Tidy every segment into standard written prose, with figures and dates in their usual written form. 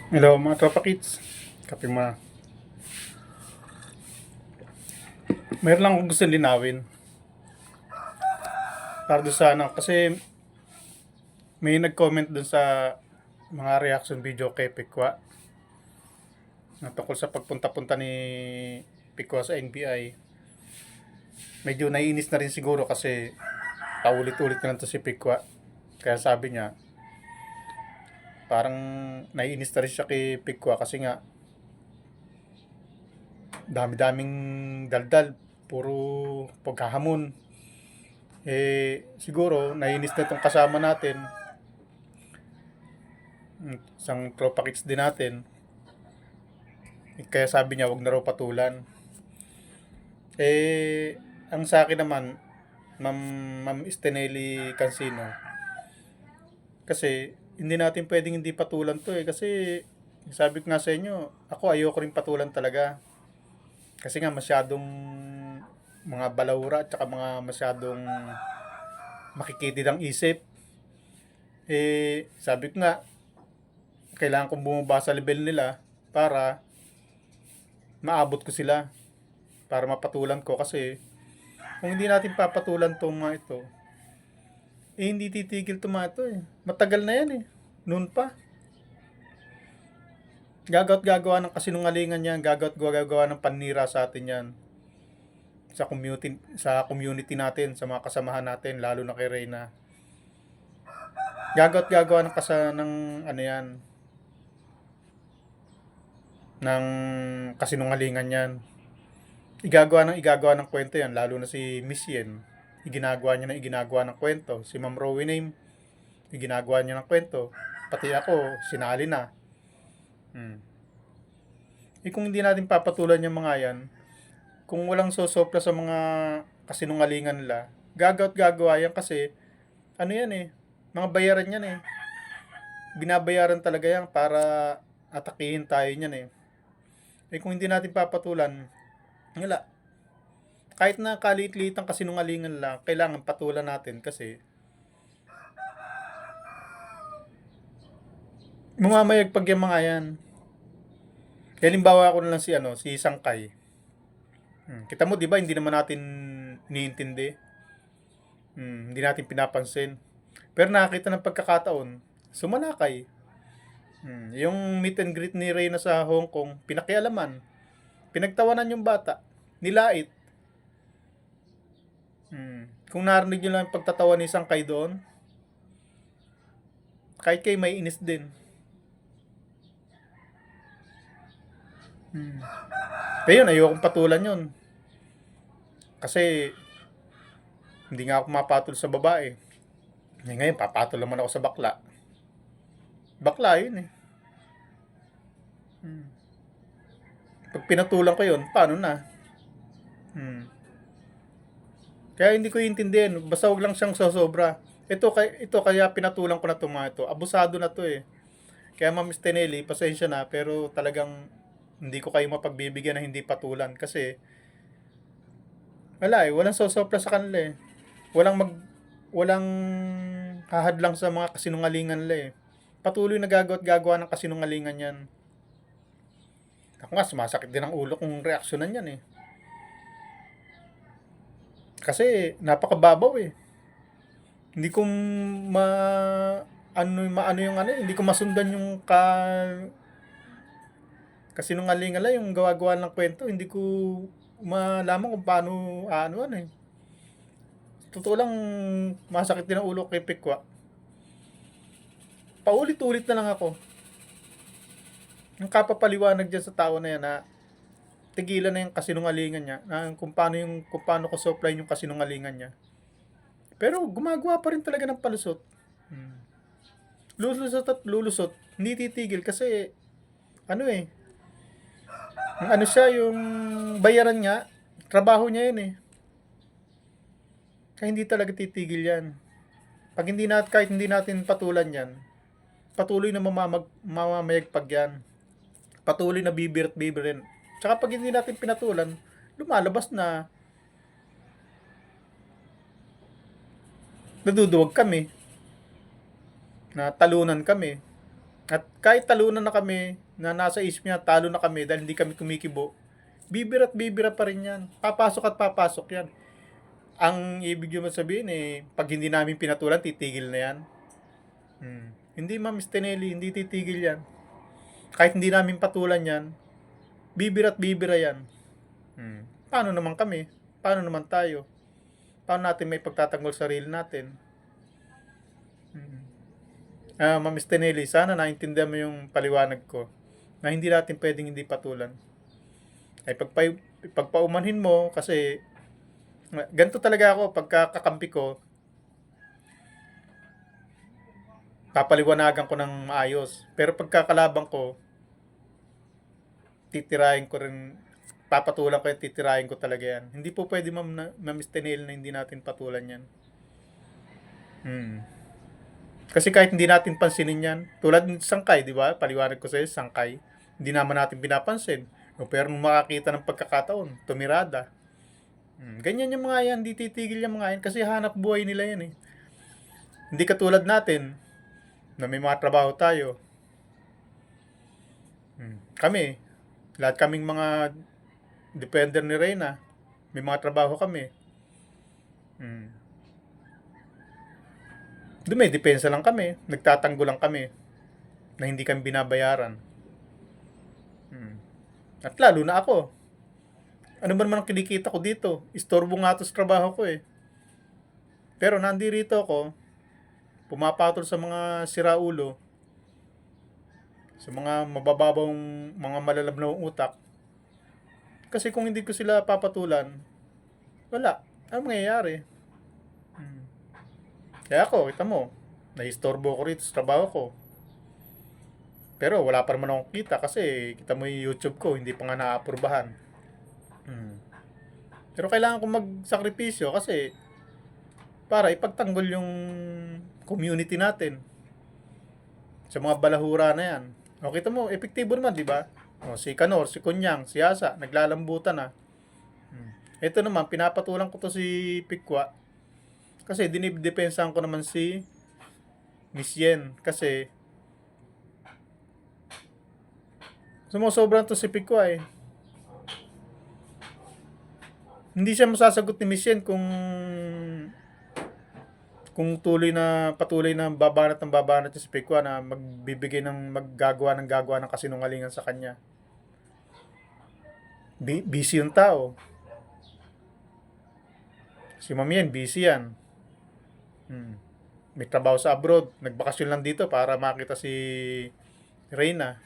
Hello mga tropa kids. Kape mga. Mayroon lang akong gusto linawin. Para doon sa kasi may nag-comment doon sa mga reaction video kay Pikwa na tungkol sa pagpunta-punta ni Pikwa sa NBI. Medyo naiinis na rin siguro kasi paulit-ulit na lang to si Pikwa. Kaya sabi niya, parang naiinis na rin siya kay Pikwa kasi nga dami-daming daldal, puro paghahamon. Siguro naiinis na itong kasama natin, isang tropa kits din natin. Kaya sabi niya, wag na raw patulan. Ang sa akin naman, Ma'am, Ma'am Esteneli Cancino, kasi hindi natin pwedeng hindi patulan to kasi sabi ko nga sa inyo, ako ayoko rin patulan talaga. Kasi nga masyadong mga balawra at saka mga masyadong makikitid ang isip. Sabi ko nga, kailangan kong bumaba sa level nila para maabot ko sila, para mapatulan ko. Kasi kung hindi natin papatulan tong mga ito, hindi titigil itong mga ito eh. Matagal na yan eh. Noon pa. Gagawa at gagawa ng kasinungalingan yan. Gagawa at gagawa ng panira sa atin yan. Sa community natin, sa mga kasamahan natin, lalo na kay Reyna. Gagawa at gagawa ng ano yan, ng kasinungalingan yan. Igagawa ng kwento yan, lalo na si Miss Yen. Iginagawa ng kwento. Si Ma'am Rowie Name, iginagawa niya ng kwento. Pati ako, sinali na. Kung hindi natin papatulan yung mga yan, kung walang sosopla sa mga kasinungalingan nila, gagawa at gagawa yan kasi, ano yan eh, mga bayaran yan eh. Binabayaran talaga yan para atakihin tayo niyan eh. Kung hindi natin papatulan, wala. Kahit na kaliit-liit ang kasinungalingan lang, kailangan patulan natin kasi mumamayagpag yung mga yan. Halimbawa ko na lang si Sangkay. Kita mo 'di ba hindi naman natin iniintindi. Hindi natin pinapansin. Pero nakakita ng pagkakataon, sumalakay. Yung meet and greet ni Reyna sa Hong Kong, pinakialaman. Pinagtawanan yung bata. Nilait. Kung narinig nyo lang yung pagtatawa ni Sangkay doon, kahit kayo may inis din. Pero yun, ayokong patulan yun. Kasi, hindi nga ako mapatol sa babae. Ngayon, papatol naman ako sa bakla. Bakla yun eh. Pag pinatulan ko yun, paano na? Kaya hindi ko intindihan. Basta wag lang siyang sosobra. Ito kaya pinatulan ko na itong mga ito. Abusado na to eh. Kaya Ma'am Stenelli, pasensya na. Pero talagang hindi ko kayo mapagbibigyan na hindi patulan. Kasi wala eh. Walang sosopra sa kanila eh. Walang hahadlang sa mga kasinungalingan nila eh. Patuloy na gagawa at gagawa ng kasinungalingan yan. Ako nga, sumasakit din ang ulo kung reaksyonan yan eh. Kasi napakababaw eh. Hindi ko maano yung ano, hindi ko masundan yung kasinungalingan lang yung gawa-gawa ng kwento, hindi ko malaman kung paano ano eh. Totoo lang, masakit din ang ulo kay Pikwa. Paulit-ulit na lang ako. Yung kapapaliwanag dyan sa tao na yan na tigilan na yung kasinungalingan niya, na kung paano ko supply yung kasinungalingan niya. Pero gumagawa pa rin talaga ng palusot. Lulusot at lulusot, hindi titigil kasi ano eh, ano siya, yung bayaran niya, trabaho niya yun eh. Kaya hindi talaga titigil yan. Kahit hindi natin patulan yan, patuloy na mamamayagpag yan. Patuloy na bibirit-bibirin. Tsaka pag hindi natin pinatulan, lumalabas na naduduwag kami, na talunan kami. At kahit talunan na kami, na nasa isip niya, talo na kami dahil hindi kami kumikibo, bibira at bibira pa rin yan. Papasok at papasok yan. Ang ibig nyo sabihin pag hindi namin pinatulan, titigil na yan. Hindi, Ma'am Stenelli, hindi titigil yan. Kahit hindi namin patulan yan, bibira at bibira yan. Paano naman kami? Paano naman tayo? Paano natin may pagtatanggol sarili natin? Ma'am Stenelli, sana naintindihan mo yung paliwanag ko na hindi natin pwedeng hindi patulan. Ay pagpaumanhin mo kasi ganito talaga ako pagkakakampi ko, papaliwanagan ko ng maayos. Pero pagkakalaban ko, titirahin ko rin, papatulan ko yan, titirahin ko talaga yan. Hindi po pwede Ma'am Stenelli na hindi natin patulan yan. Kasi kahit hindi natin pansinin yan, tulad ng sangkay, di ba? Paliwanag ko sa'yo, sangkay. Hindi naman natin pinapansin. Pero nung makakita ng pagkakataon, tumirada. Ganyan yung mga yan, hindi titigil yung mga yan kasi hanap buhay nila yan eh. Hindi katulad natin, na may mga trabaho tayo. Kami, lahat kaming mga depender ni Reyna, may mga trabaho kami. Dumidepensa lang kami, nagtatanggol lang kami na hindi kami binabayaran. At lalo na ako. Ano ba naman ang kinikita ko dito? Istorbo nga ito sa trabaho ko eh. Pero nandirito ako, pumapatol sa mga siraulo, sa mga mabababang, mga malalabnawang utak. Kasi kung hindi ko sila papatulan, wala. Ano mangyayari? Kaya ako, kita mo, naistorbo ko rito sa trabaho ko. Pero wala pa naman akong kita kasi kita mo yung YouTube ko, hindi pa nga naaprubahan. Pero kailangan ko magsakripisyo kasi para ipagtanggol yung community natin sa mga balahura na yan. O kita mo, epektibo naman, di ba? O, si Kanor, si Kunyang, si Asa, naglalambutan na. Ito naman, pinapatulan ko to si Pikwa kasi dinidepensahan ko naman si Miss Yen kasi sumusobran to si Pikwa eh. Hindi siya masasagot ni Miss Yen kung patuloy na babanat yung si Pikwa na magbibigay ng gagawa ng kasinungalingan sa kanya. Busy yung tao. Si Ma'am Yen, busy yan. May trabaho sa abroad. Nagbakasyon lang dito para makita si Reyna.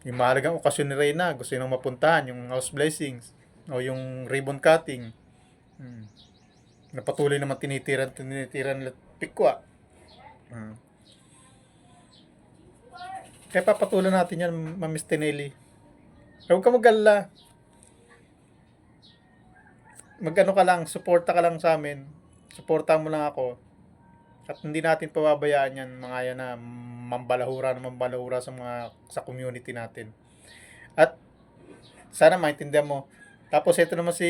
Yung mahalagang okasyon ni Reyna, gusto nyo mapuntahan, yung house blessings o yung ribbon cutting. Napatuloy naman tinitiran nila Pikwa. Kaya papatulan natin yan, Ma'am Stenelli. Huwag ka mag-alala. Mag-ano ka lang, suporta ka lang sa amin. Suporta mo lang ako. At hindi natin pababayaan yan, mga yan na mambalahura sa community natin. At sana maintindihan mo. Tapos ito naman si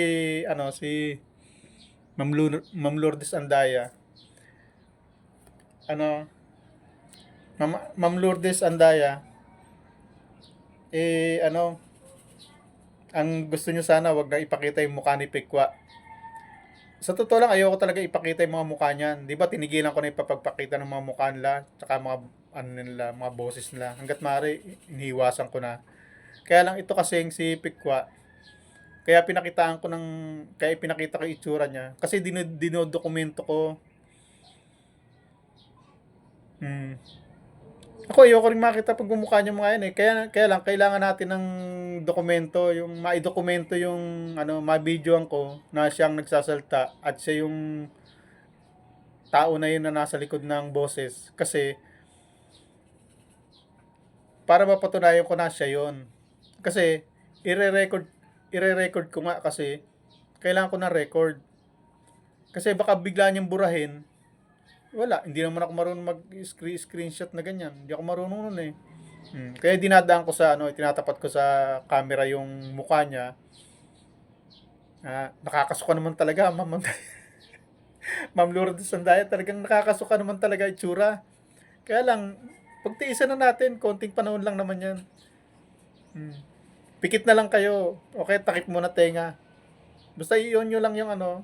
Ma'am Lourdes Andaya. Ma'am Lourdes Andaya, ang gusto nyo sana, wag na ipakita yung mukha ni Pikwa. Sa totoo lang, ayoko talaga ipakita yung mga mukha niyan. Di ba, tinigilan ko na ipapagpakita ng mga mukha nila, tsaka mga boses nila. Hanggat maaari, iniiwasan ko na. Kaya lang ito kasing si Pikwa, kaya pinakita ko yung itsura niya. Kasi dinodokumento ko. Ako, ayoko rin makita pag mumukha niya mga yan eh. Kaya lang, kailangan natin ng dokumento, yung maidokumento yung, ma-videoan ko na siyang nagsasalta at siya yung tao na yun na nasa likod ng boses. Kasi, para mapatunayan ko na siya yun. Kasi, ire-record ko nga kasi, kailangan ko na record. Kasi baka bigla niyang burahin, wala, hindi naman ako marunong mag-screenshot na ganyan. Hindi ako marunong nun eh. Kaya dinadaan ko sa tinatapat ko sa camera yung mukha niya. Nakakasuka naman talaga, Ma'am Lourdes Sandaya, talagang nakakasuka naman talaga itsura. Kaya lang, pagtiisan na natin, konting panahon lang naman yan. Hmm. Pikit na lang kayo. Okay, takip muna tenga. Basta i-on nyo lang yung ano.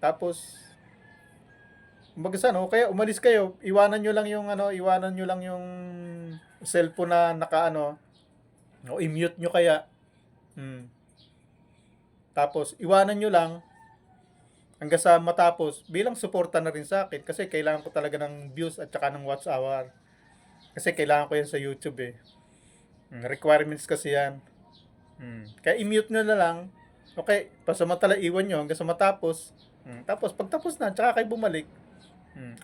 Tapos, kumbaga sa ano, kaya umalis kayo, iwanan nyo lang yung ano, iwanan nyo lang yung cellphone na naka ano, o i-mute nyo kaya. Hmm. Tapos, iwanan nyo lang hanggang sa matapos bilang suporta na rin sa akin kasi kailangan ko talaga ng views at saka ng watch hour. Kasi kailangan ko yan sa YouTube eh. Requirements kasi yan. Kaya i-mute nyo na lang. Okay, pasamantala iwan nyo hanggang sa matapos. Tapos pagtapos na, tsaka kayo bumalik.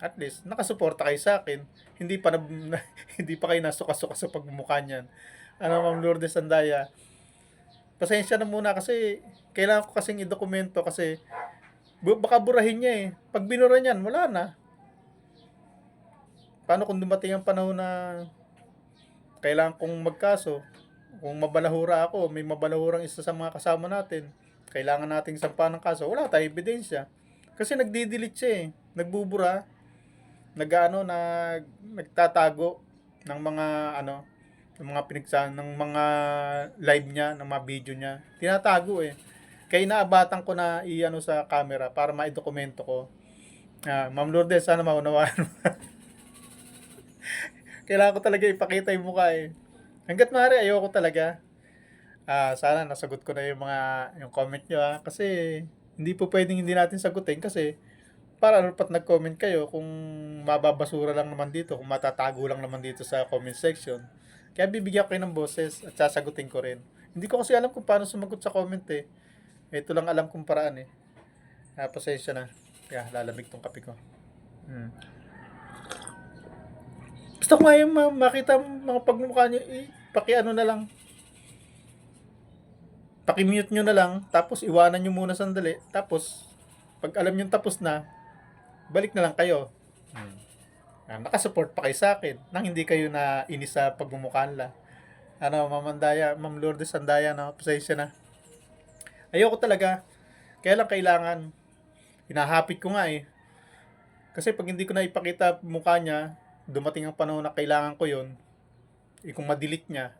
At least, nakasuporta kayo sa akin. Hindi pa, hindi pa kayo nasuka-suka sa pagmumukha niyan. Ano, Ma'am Lourdes Sandaya. Pasensya na muna kasi kailangan ko kasing i-dokumento kasi baka burahin niya eh. Pag binura niyan, wala na. Paano kung dumating ang panahon na kailangan kong magkaso? Kung mabalahura ako, may mabalahurang isa sa mga kasama natin, kailangan nating sampahan ng kaso, wala tayong ebidensya. Kasi nagdi-delete siya eh. Nagbubura. Nagtatago ng mga ano, ng mga pinagsan, ng mga live niya, ng mga video niya. Tinatago eh. Kaya inaabatan ko na i-ano sa camera para maidokumento ko. Ma'am Lourdes, sana maunawaan mo. Kailangan ko talaga ipakita yung mukha eh. Hanggat maaari, ayoko talaga. Sana nasagot ko na yung comment nyo kasi hindi po pwedeng hindi natin sagutin kasi para ano pat nag-comment kayo kung mababasura lang naman dito, kung matatago lang naman dito sa comment section. Kaya bibigyan ko kayo ng boses at sasagutin ko rin. Hindi ko kasi alam kung paano sumagot sa comment eh. Ito lang alam kong paraan eh. Pasensya na. Kaya lalamig tong kape ko. Gusto ko nga yung makita mga pagmumukha nyo, paki-ano na lang. Paki-mute nyo na lang, tapos iwanan nyo muna sandali. Tapos, pag alam nyo tapos na, balik na lang kayo. Nakasupport pa kayo sa akin, nang hindi kayo na inis sa pagmumukhaan lang. Ano, Ma'am Lourdes Sandaya, no? Pasensya na. Ayoko talaga. Kaya lang kailangan. Hinahapit ko nga eh. Kasi pag hindi ko na ipakita mukha niya, dumating ang panahon na kailangan ko yun, kung ma-delete niya,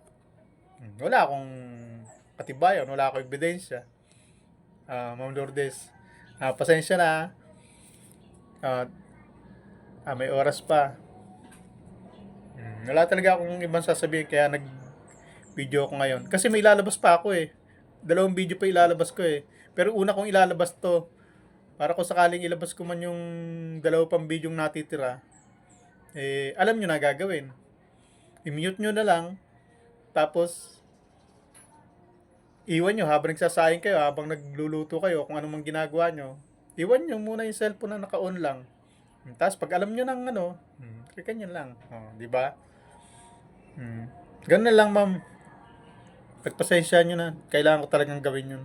wala akong katibayan, wala akong ebidensya. Ma'am Lourdes, pasensya na. May oras pa. Wala talaga akong ibang sasabihin kaya nag-video ko ngayon. Kasi may ilalabas pa ako eh. 2 video pa ilalabas ko eh. Pero una kong ilalabas to. Para kung sakaling ilabas ko man yung 2 pang video natitira, alam nyo na gagawin. I-mute nyo na lang. Tapos, iwan nyo habang nagsasayang kayo, habang nagluluto kayo, kung anong ginagawa nyo. Iwan nyo muna yung cellphone na naka-on lang. Tapos, pag alam nyo ng ano, ganyan lang. Di ba? Ganun na lang, ma'am. Pagpasensya nyo na. Kailangan ko talagang gawin yun.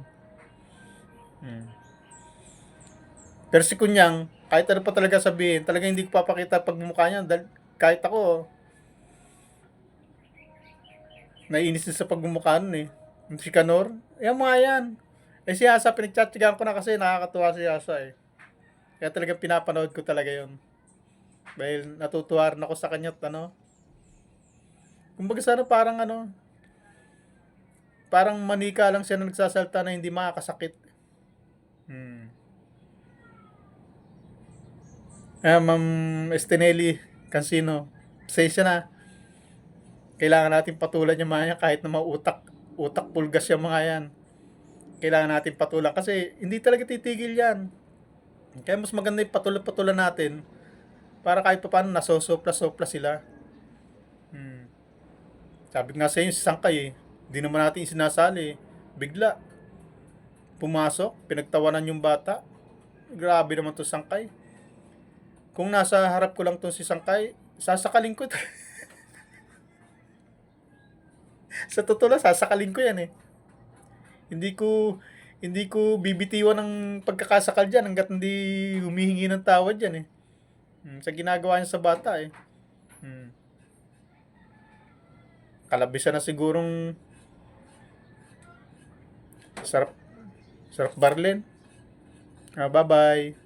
Pero si Kunyang, kahit ano pa talaga sabihin, talagang hindi ko papakita pagmumukha niya. Dahil kahit ako, naiinis din sa pagmumukha nun eh. Si Kanor, yan mga yan. Si Asa, pinagtsatsagaan ko na kasi nakakatuwa si Asa eh. Kaya talagang pinapanood ko talaga yun. Dahil natutuwa rin ako sa kanya at ano. Kumbaga sana parang manika lang siya na nagsasalta na hindi makakasakit. Ma'am Estinelli Cansino, pasensya na. Kailangan natin patulan yung mga yan kahit na mga utak pulgas yung mga yan. Kailangan natin patulan kasi hindi talaga titigil yan. Kaya mas maganda yung patulan natin para kahit pa paano nasosopla-sopla sila. Sabi nga sa inyo si Sangkay eh, hindi naman natin sinasali. Bigla pumasok, pinagtawanan yung bata. Grabe naman to Sangkay. Kung nasa harap ko lang to si Sangkay, sasakalin ko. Sa totoo lang, sasakalin ko yan eh. Hindi ko bibitiwan ng pagkakasakal dyan hanggat hindi humihingi ng tawad dyan eh. Sa ginagawa niya sa bata eh. Kalabisan na sigurong sarap barlen. Bye-bye.